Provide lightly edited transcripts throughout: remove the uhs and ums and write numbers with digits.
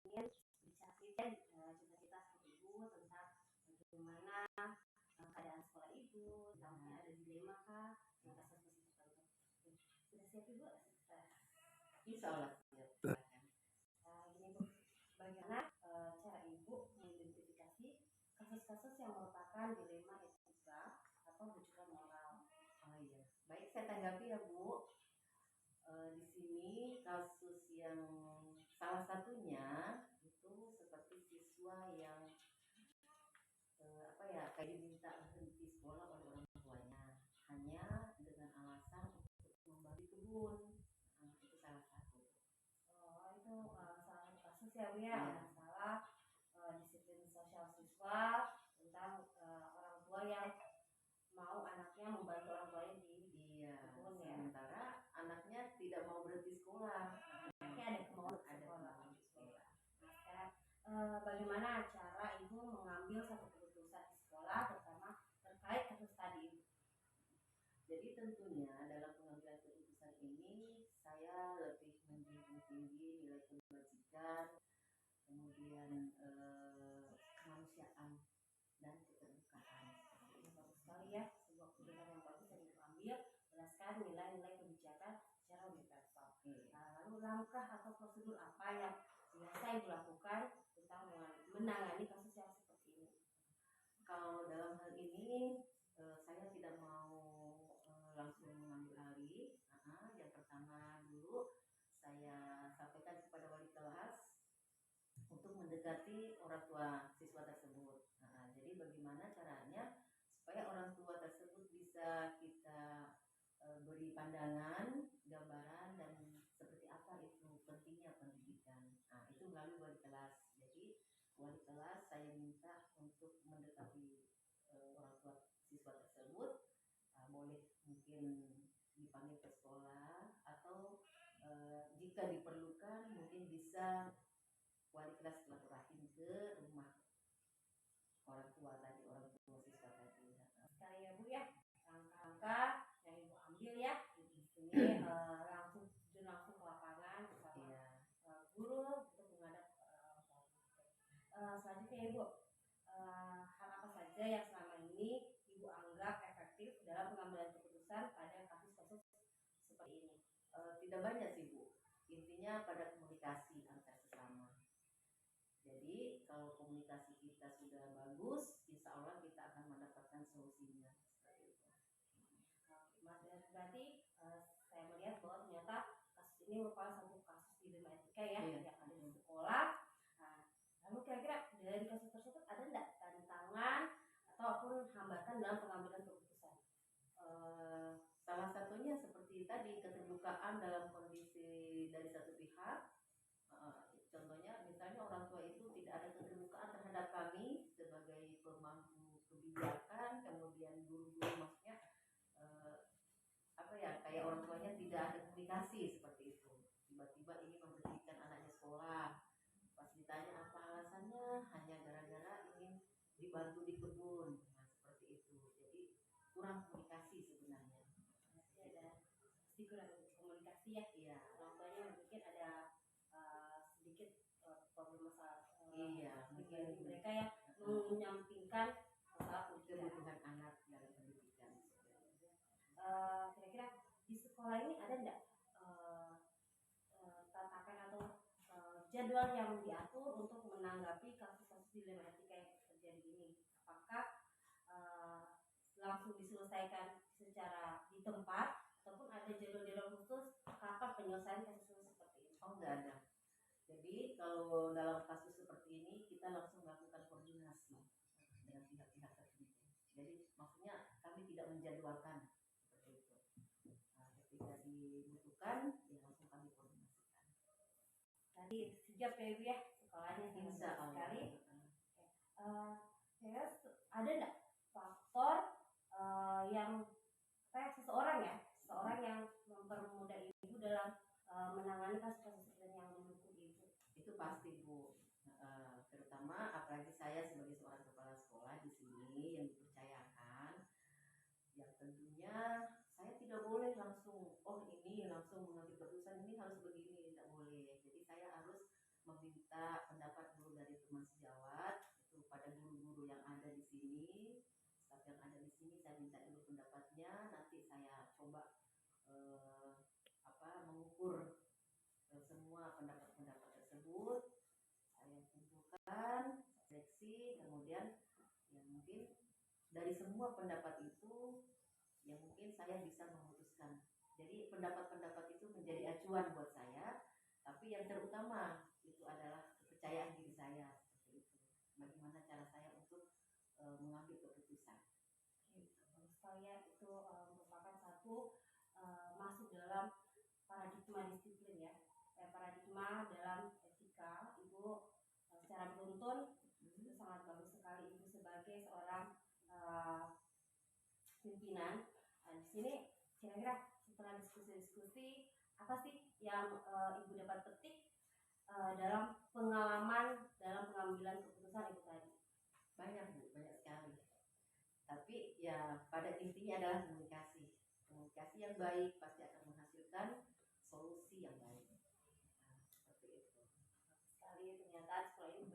ingin bicara sedikit cita-cita seperti Ibu tentang bagaimana keadaan sekolah Ibu, tentang ada dilema kah, kasus-kasus tertentu. Sudah siap Ibu? Insya Allah siap. Gini Bu, bagaimana cara Ibu mengidentifikasi kasus-kasus yang merupakan dilema etika atau rujukan moral? Oh iya, baik, saya tanggapi ya Bu. Di sini kasus yang salah satunya itu seperti siswa yang kayak diminta berhenti sekolah oleh orang tuanya hanya dengan alasan untuk membagi kebun. Itu salah satu. Oh, itu salah satu kasus ya Bu ya, masalah disiplin sosial siswa tentang orang tua yang mau anaknya membantu orang tuanya di kebun ya. Sementara anaknya tidak mau berhenti sekolah. Anaknya ada kemauan sekolah. Nah, sekarang bagaimana cara Ibu mengambil satu keputusan di sekolah, terutama terkait kasus tadi Ibu? Jadi tentunya dalam pengambilan keputusan ini saya lebih menjunjung tinggi nilai kebajikan, kemudian kemanusiaan dan keterbukaan. Bagus sekali ya, sebuah keputusan yang bagus yang Ibu ambil berdasarkan nilai-nilai kebijakan secara universal. Lalu langkah atau prosedur apa yang biasa Ibu lakukan tentang menangani kasus yang seperti ini? Kalau dalam hal ini saya tidak mau langsung mengambil alih. Yang pertama dulu saya sampaikan kepada wali kelas untuk mendekati orang tua siswa tersebut. Jadi bagaimana caranya supaya orang tua tersebut bisa kita beri pandangan, gambaran dan seperti apa itu pentingnya pendidikan. Itu melalui wali kelas. Jadi wali kelas saya minta untuk mendekati orang tua siswa tersebut, boleh mungkin dipanggil ke sekolah atau jika diperlukan mungkin bisa wali kelas silaturahim ke rumah orang tua siswa tadi. Sekali ya Bu ya, langkah-langkah yang Ibu ambil ya di sini langsung ke lapangan bersama guru untuk menghadap orang tua. Selanjutnya Ibu, hal apa saja yang selama ini Ibu anggap efektif dalam pengambilan keputusan pada kasus-kasus seperti ini? Tidak banyak sih Bu, intinya pada komunikasi antar sesama. Jadi kalau komunikasi kita sudah bagus, insya Allah kita akan mendapatkan solusinya. Seperti itu. Berarti saya melihat bahwa ternyata kasus ini merupakan satu kasus dilema etika ya, yang ada di sekolah. Lalu kira-kira dari kasus tersebut ada tidak tantangan ataupun hambatan dalam pengambilan keputusan? Salah satunya seperti tadi, keterbukaan dalam kondisi dari satu pihak. Contohnya misalnya orang tua itu tidak ada keterbukaan terhadap kami sebagai pemangku kebijakan, kemudian guru-guru maksudnya kayak orang tuanya tidak ada komunikasi seperti itu. Tiba-tiba ingin memberhentikan anaknya sekolah, pas ditanya apa alasannya, hanya gara-gara ingin dibantu di kebun. Seperti itu. Jadi kurang komunikasi sebenarnya. Pasti kurang komunikasi ya. Iya. Orang tuanya mungkin ada sedikit problem masalah mungkin mereka ya menyampingkan masalah kebutuhan anak dalam pendidikan. Kira-kira di sekolah ini ada enggak tatakan atau jadwal yang diatur untuk menanggapi kasus-kasus dilema etika yang terjadi ini? Apakah langsung diselesaikan secara di tempat ataupun ada jadwal-jadwal khusus kapan penyelesaian kasus seperti ini? Oh, enggak ada. Jadi kalau dalam kasus seperti ini kita langsung melakukan koordinasi dengan pihak-pihak tertentu. Jadi maksudnya kami tidak menjadwalkan seperti itu. Ketika dibutuhkan ya langsung kami koordinasikan. Tadi sejak ya Ibu ya sekolahnya insya Allah sekali. Ada enggak faktor yang seseorang yang mempermudah Ibu dalam menangani kasus-kasus yang mendukung Ibu? Itu pasti Bu, terutama apalagi saya sebagai seorang kepala sekolah di sini yang dipercayakan, yang tentunya saya tidak boleh langsung mengambil keputusan ini harus begini, tidak boleh. Jadi saya harus meminta pendapat diskusi, kemudian ya mungkin dari semua pendapat itu ya mungkin saya bisa memutuskan. Jadi pendapat-pendapat itu menjadi acuan buat saya, tapi yang terutama itu adalah kepercayaan diri saya seperti itu. Bagaimana cara saya untuk mengambil keputusan. Bagus sekali ya, itu merupakan satu masuk dalam paradigma disiplin ya, paradigma dalam etika. Ibu secara beruntun itu sangat bagus sekali Ibu sebagai seorang pimpinan. Di sini kira-kira setelah diskusi-diskusi apa sih yang Ibu dapat petik dalam pengalaman dalam pengambilan keputusan Ibu tadi? Banyak Bu, banyak sekali. Tapi ya pada intinya adalah komunikasi. Komunikasi yang baik pasti akan menghasilkan solusi yang baik. Nah, seperti itu. Sekali ternyata sekolah ini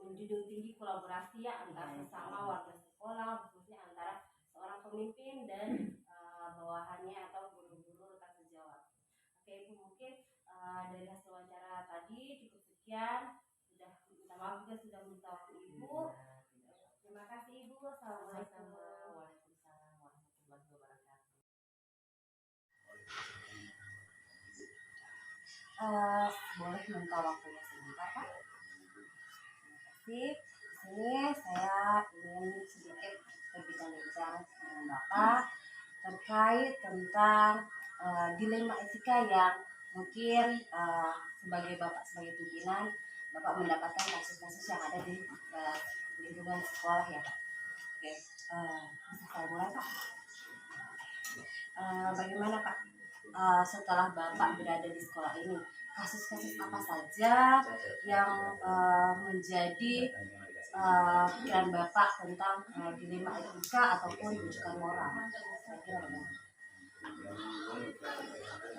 menjunjung tinggi kolaborasi ya antara sesama warga sekolah, khususnya antara seorang pemimpin dan bawahannya atau guru-guru rekan sejawat. Oke Ibu, mungkin dari hasil wawancara tadi cukup sekian. Sudah minta maaf juga sudah minta waktu Ibu. Terima kasih Ibu. Assalamualaikum. Waalaikumsalam warahmatullahi wabarakatuh. Boleh minta waktunya sebentar Pak? Terima kasih. Di sini saya ingin sedikit berbincang-bincang dengan Bapak terkait tentang dilema etika yang mungkin sebagai Bapak sebagai pimpinan Bapak mendapatkan kasus-kasus yang ada di lingkungan sekolah ya Pak. Oke, bisa saya mulai Pak? Bagaimana Pak setelah Bapak berada di sekolah ini, kasus-kasus apa saja yang menjadi pikiran Bapak tentang dilema etika ataupun rujukan moral? Saya kira bagaimana? Komunikasi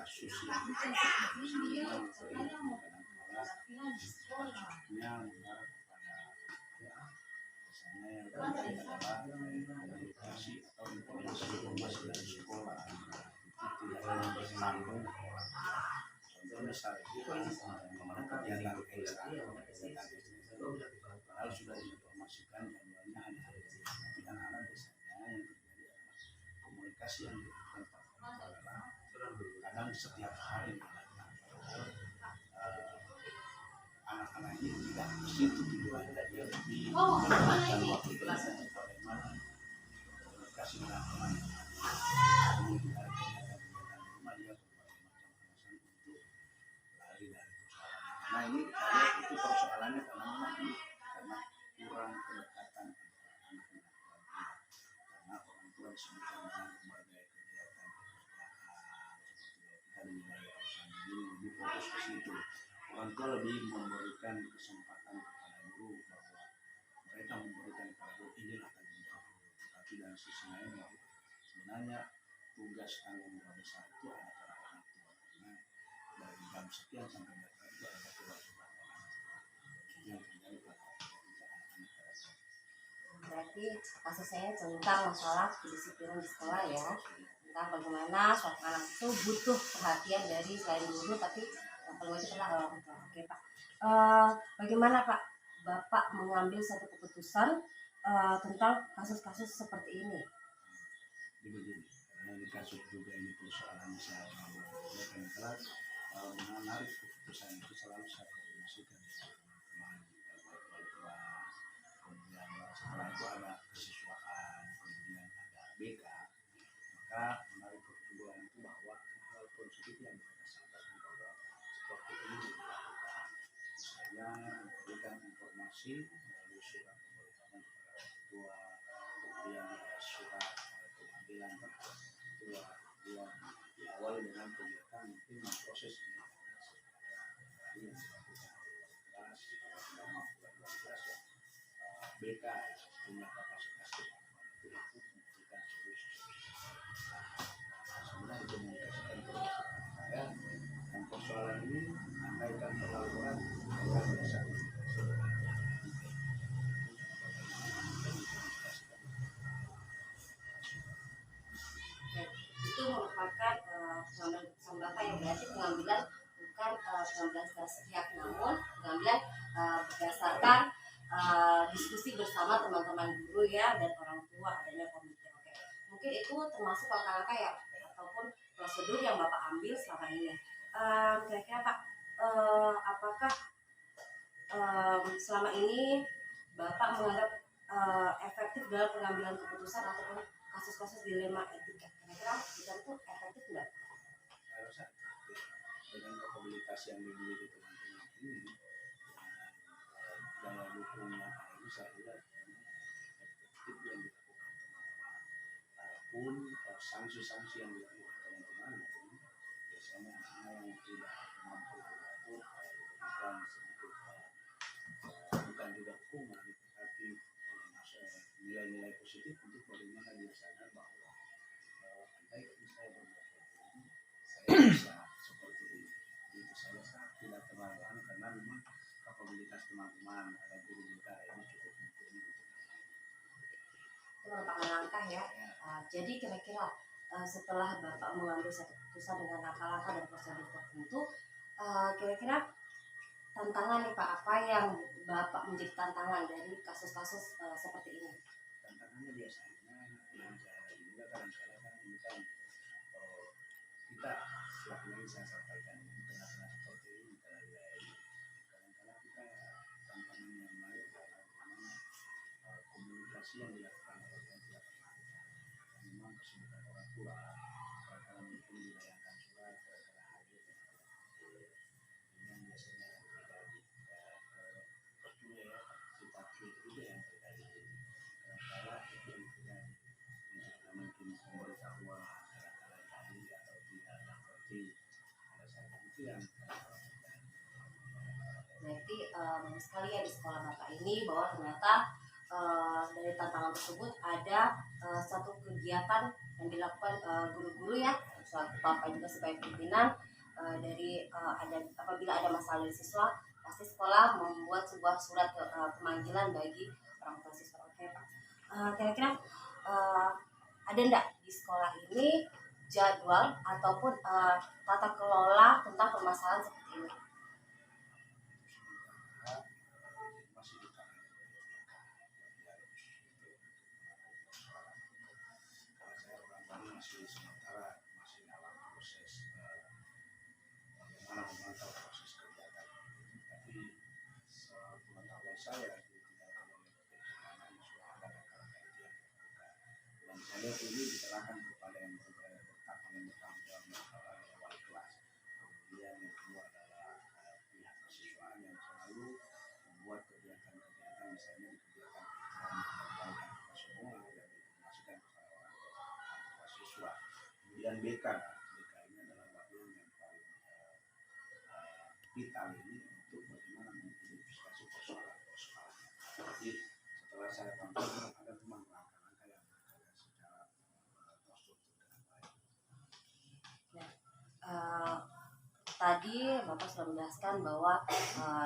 atau informasi dari sekolah itu tidak bersambung. Contohnya saat itu kegiatan ekstra kalau sudah diinformasikan jadwalnya ada, tapi anak-anak biasanya yang terjadi adalah komunikasi yang dilakukan adalah kadang setiap hari anak-anak ini tidak ke situ tujuan dia lebih menggunakan waktu belajar bagaimana komunikasi dengan teman kemudian kegiatan rumah dia berbagai macam alasan untuk lari dari persoalan. Nah ini saya itu persoalannya karena memang ini karena kurang kedekatan antara anak dan orang tua disebutkan dengan berbagai kegiatan pekerjaan seperti kita di wilayah perusahaan ini lebih fokus ke situ. Orang tua lebih memberikan kesempatan kepada guru bahwa mereka memberikan kepada guru inilah tanggung jawab. Tapi dari sisi lain sebenarnya tugas tanggung jawab besar itu ada pada orang tua karena dari jam sekian sampai jam itu ada kewajiban orang tua. Yang terjadi pada anak-anak. Berarti kasus saya tentang masalah kedisiplinan di sekolah ya, tentang bagaimana suatu anak itu butuh perhatian dari selain guru tapi kalau itu adalah orang tua. Oke Pak, bagaimana Pak Bapak mengambil satu keputusan tentang kasus-kasus seperti ini? Begini, karena di kasus juga ini persoalan saya menyampaikan kelas menarik keputusan itu selalu saya koordinasikan dengan teman-teman wali kelas, kemudian setelah itu ada kesiswaan, kemudian ada BK, maka menarik keputusan itu bahwa hal positif yang mereka sampaikan bahwa seperti ini dilakukan. Saya memberikan informasi melalui surat pemberitahuan kepada orang tua, kemudian surat pemanggilan kepada orang tua, kemudian diawali dengan kegiatan mungkin memproses ini yang dilakukan kelas BK punya kapasitas itu memberikan solusi. Sebenarnya komunikasikan termasuk saya dan persoalan ini andaikan terlalu berat akan bisa Itu merupakan pengambilan keputusan Bapak yang berarti pengambilan bukan pengambilan secara sepihak, namun pengambilan berdasarkan mungkin itu termasuk langkah-langkah ya ataupun prosedur yang Bapak ambil selama ini. Kira-kira Pak, apakah selama ini Bapak menganggap efektif dalam pengambilan keputusan ataupun kasus-kasus dilema etika? Kira-kira itu efektif nggak? Saya rasa dengan kapabilitas yang dimiliki teman-teman ini, daya dukungnya ini saya kira efektif yang dilakukan teman-teman. Adapun sanksi-sanksi yang dilakukan teman-teman ini biasanya yang tidak mampu diatur bukan sedikit bukan juga hukuman, tapi nilai-nilai positif untuk bagaimana dia sadar bahwa andai saya berbuat ini, saya bisa seperti ini. Itu saya sangat tidak terlalu karena memang kapabilitas teman-teman ada guru BK ini cukup mumpuni untuk Itu merupakan langkah ya. Jadi kira-kira setelah Bapak mengambil satu keputusan dengan langkah-langkah dan prosedur tertentu, kira-kira tantangan nih Pak, apa yang Bapak menjadi tantangan dari kasus-kasus seperti ini? Tantangannya biasanya yang saya juga kadang-kadang kan ini kan kita selama ini saya sampaikan di tengah-tengah seperti ini kadang-kadang kita tantangan yang lain karena komunikasi yang dilakukan oleh orang tua memang kesulitan orang tua kadang-kadang mungkin dilayangkan surat kadang-kadang hadir yang biasanya terjadi juga ya sifat itu yang terjadi kadang-kadang itu yang terjadi mungkin pemberitahuan kadang-kadang tadi atau tidak yang berarti pada saat itu yang Berarti bagus sekali ya di sekolah Bapak ini bahwa ternyata dari tantangan tersebut ada satu kegiatan yang dilakukan guru-guru ya, Bapak juga sebagai pimpinan dari apabila ada masalah dari siswa, pasti sekolah membuat sebuah surat pemanggilan bagi orang tua siswa. Oke Pak, kira-kira ada enggak di sekolah ini jadwal ataupun tata kelola tentang permasalahan seperti ini? masih karena saya orang baru masih sementara masih dalam proses bagaimana memantau proses kegiatan tapi sepengetahuan saya ditinggalkan oleh PPKN sudah ada langkah-langkah itu yang dilakukan dan saya lihat ini diserahkan kepada yang bertanggung jawab adalah wali kelas kemudian yang kedua adalah pihak kesiswaan yang selalu membuat kegiatan-kegiatan misalnya di kegiatan yang dilakukan kita semua dan diinformasikan kepada orang tua siswa kemudian BK ini adalah bagian yang paling vital ini untuk bagaimana mengidentifikasi persoalan-persoalan jadi setelah saya pantau ada memang langkah-langkah yang berjalan secara terstruktur dengan baik. Tadi Bapak sudah menjelaskan bahwa di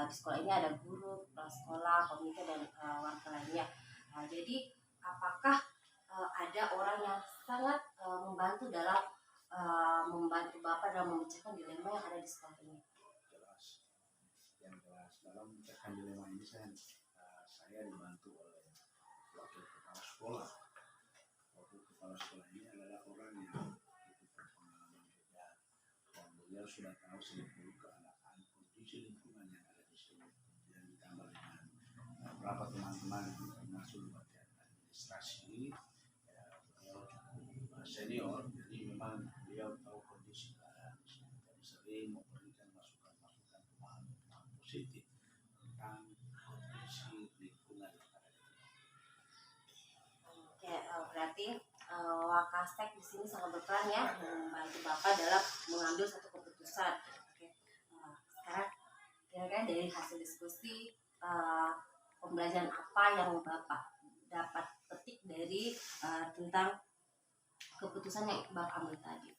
sekolah ini ada guru, kepala sekolah, komite dan warga lainnya. Jadi apakah ada orang yang sangat membantu dalam membantu Bapak dalam memecahkan dilema yang ada di sekolah ini? Yang jelas dalam memecahkan dilema ini saya dibantu oleh wakil kepala sekolah. Wakil kepala sekolah ini adalah orang yang itu berpengalaman juga dan beliau sudah tahu seluruh keadaan kondisi lingkungan yang ada di sini kemudian ditambah dengan beberapa teman-teman yang termasuk bagian administrasi beliau cukup senior jadi memang beliau tahu kondisi keadaan dan sering memberikan masukan-masukan pemahaman positif tentang kondisi lingkungan yang ada di sini. Oke, berarti Wakastek di sini sangat berperan ya membantu Bapak dalam mengambil satu keputusan. Oke, sekarang kira-kira dari hasil diskusi pembelajaran apa yang Bapak dapat petik dari tentang keputusan yang Bapak ambil tadi?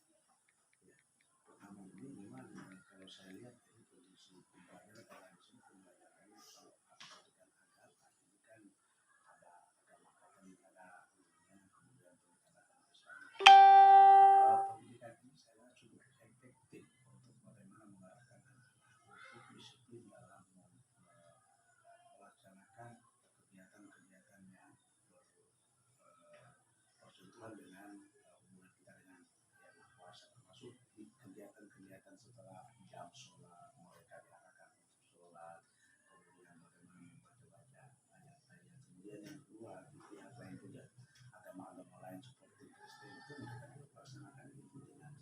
Pertama ini memang kalau saya lihat dari kondisi pembelajaran karena di sini pembelajarannya kalau dengan agama ini kan ada agama ada kemudian ada Islam. Pendidikan ini saya cukup efektif untuk bagaimana mengarahkan untuk disiplin dalam melaksanakan kegiatan-kegiatan yang bersentuhan dengan setelah jam sholat mereka diarahkan untuk sholat, kemudian bagaimana membaca ayat-ayat. Kemudian yang kedua di pihak lain juga agama-agama lain seperti Kristen itu mereka juga melaksanakan itu dengan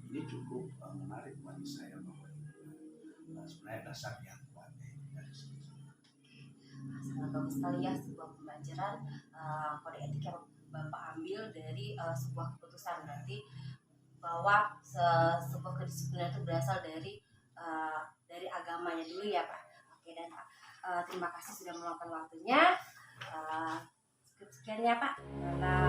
ini cukup menarik bagi saya bahwa itu sebenarnya dasar yang kuat dari sini. Sangat bagus sekali ya sebuah pembelajaran kode etik yang Bapak ambil dari sebuah keputusan, berarti bahwa sebuah kedisiplinan itu berasal dari agamanya dulu ya Pak. Oke dan Pak, terima kasih sudah meluangkan waktunya. Sekian ya Pak dalam